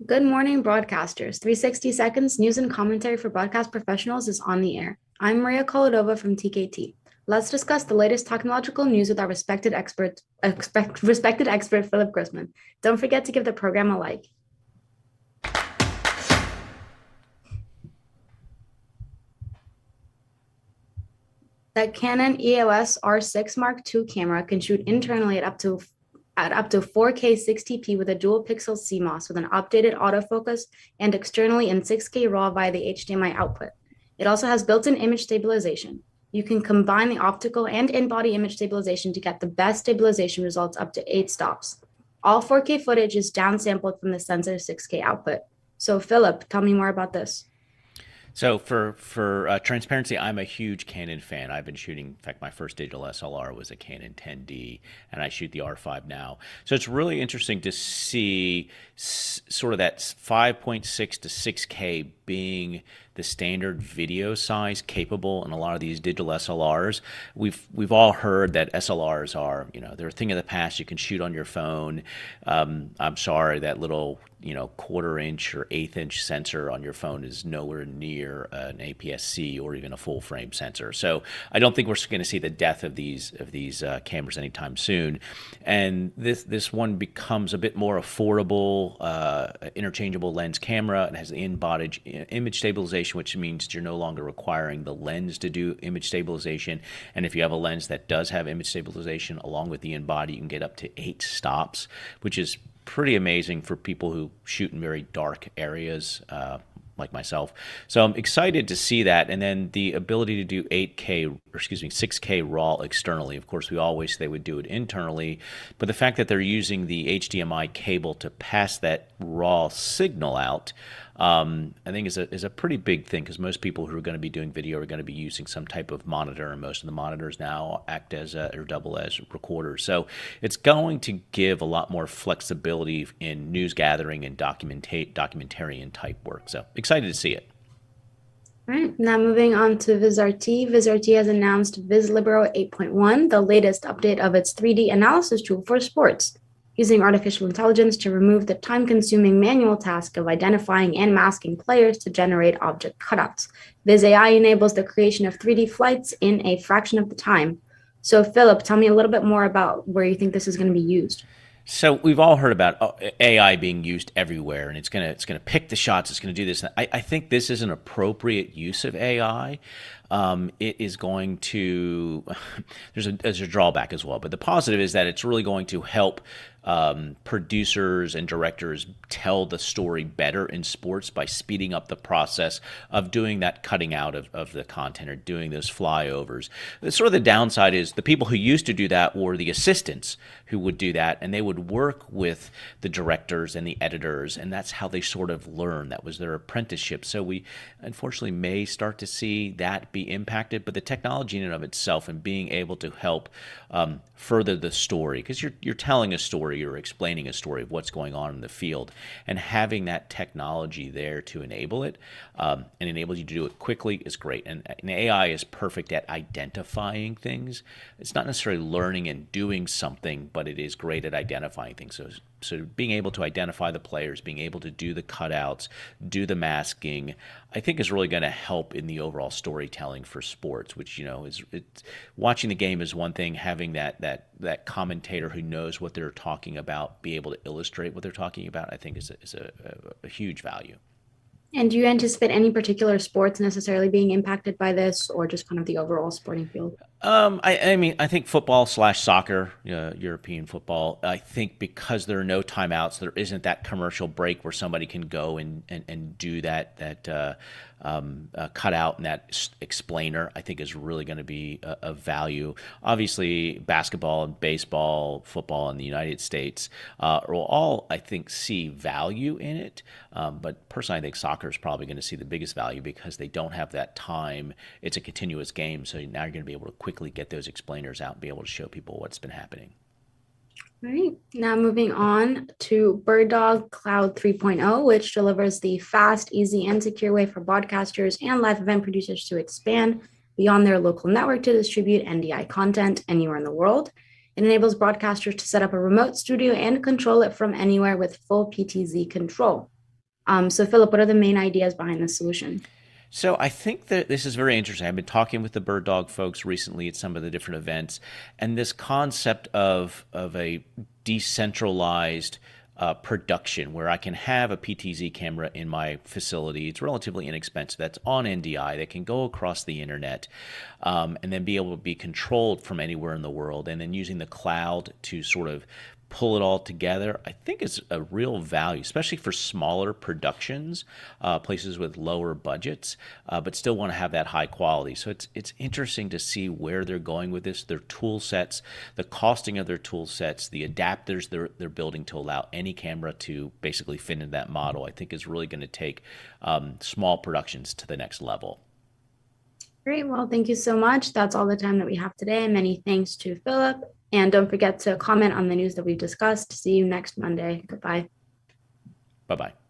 Good morning, broadcasters. 360 seconds news and commentary for broadcast professionals is on the air. I'm Maria Kholodova from TKT. Let's discuss the latest technological news with our respected expert, Philip Grossman. Don't forget to give the program a like. The Canon EOS R6 Mark II camera can shoot internally at up to 4K 60p with a dual pixel CMOS with an updated autofocus and externally in 6K RAW via the HDMI output. It also has built-in image stabilization. You can combine the optical and in-body image stabilization to get the best stabilization results up to 8 stops. All 4K footage is downsampled from the sensor 6K output. So Philip, tell me more about this. So for transparency, I'm a huge Canon fan. I've been shooting. In fact, my first digital SLR was a Canon 10D, and I shoot the R5 now. So it's really interesting to see sort of that 5.6 to 6K being the standard video size capable in a lot of these digital SLRs. We've all heard that SLRs are, they're a thing of the past. You can shoot on your phone. I'm sorry, that little quarter-inch or eighth-inch sensor on your phone is nowhere near an APS-C or even a full-frame sensor. So I don't think we're going to see the death of these cameras anytime soon. And this one becomes a bit more affordable, interchangeable lens camera. It has the in-body image stabilization, which means you're no longer requiring the lens to do image stabilization. And if you have a lens that does have image stabilization along with the in-body, you can get up to 8 stops, which is pretty amazing for people who shoot in very dark areas like myself. So I'm excited to see that. And then the ability to do 8K, or excuse me, 6K RAW externally. Of course, we all wish they would do it internally, but the fact that they're using the HDMI cable to pass that RAW signal out, I think is a pretty big thing, because most people who are going to be doing video are going to be using some type of monitor, and most of the monitors now act as or double as recorders. So it's going to give a lot more flexibility in news gathering and documentarian type work. So excited to see it. All right, now moving on to Vizrt. Vizrt has announced Libero 8.1, the latest update of its 3D analysis tool for sports, using artificial intelligence to remove the time-consuming manual task of identifying and masking players to generate object cutouts. Viz AI enables the creation of 3D flights in a fraction of the time. So, Philip, tell me a little bit more about where you think this is going to be used. So we've all heard about AI being used everywhere, and it's gonna pick the shots. It's gonna do this. I think this is an appropriate use of AI. It is going to there's a drawback as well, but the positive is that it's really going to help producers and directors tell the story better in sports by speeding up the process of doing that cutting out of the content or doing those flyovers. Sort of the downside is the people who used to do that were the assistants who would do that, and they would work with the directors and the editors, and that's how they sort of learned. That was their apprenticeship. So we unfortunately may start to see that be impacted, but the technology in and of itself and being able to help further the story, because you're telling a story, you're explaining a story of what's going on in the field, and having that technology there to enable it and enable you to do it quickly is great. And AI is perfect at identifying things. It's not necessarily learning and doing something, but it is great at identifying things. So being able to identify the players, being able to do the cutouts, do the masking, I think is really going to help in the overall storytelling for sports. Which watching the game is one thing. Having that commentator who knows what they're talking about be able to illustrate what they're talking about, I think is a huge value. And do you anticipate any particular sports necessarily being impacted by this, or just kind of the overall sporting field? I mean, I think football slash soccer, European football, I think because there are no timeouts, there isn't that commercial break where somebody can go and do that cutout and that explainer, I think is really going to be a value. Obviously, basketball and baseball, football in the United States will all, I think, see value in it. But personally, I think soccer is probably going to see the biggest value because they don't have that time. It's a continuous game, so now you're going to be able to quickly get those explainers out and be able to show people what's been happening. All right, now moving on to BirdDog Cloud 3.0, which delivers the fast, easy, and secure way for broadcasters and live event producers to expand beyond their local network to distribute NDI content anywhere in the world. It enables broadcasters to set up a remote studio and control it from anywhere with full PTZ control. So Philip, what are the main ideas behind the solution? So I think that this is very interesting. I've been talking with the BirdDog folks recently at some of the different events, and this concept of a decentralized production where I can have a PTZ camera in my facility. It's relatively inexpensive. That's on NDI. That can go across the internet, and then be able to be controlled from anywhere in the world, and then using the cloud to sort of pull it all together, I think is a real value, especially for smaller productions, places with lower budgets, but still want to have that high quality. So it's interesting to see where they're going with this, their tool sets, the costing of their tool sets, the adapters they're building to allow any camera to basically fit into that model. I think is really going to take small productions to the next level. Great. Well, thank you so much. That's all the time that we have today. Many thanks to Philip. And don't forget to comment on the news that we've discussed. See you next Monday. Goodbye. Bye bye.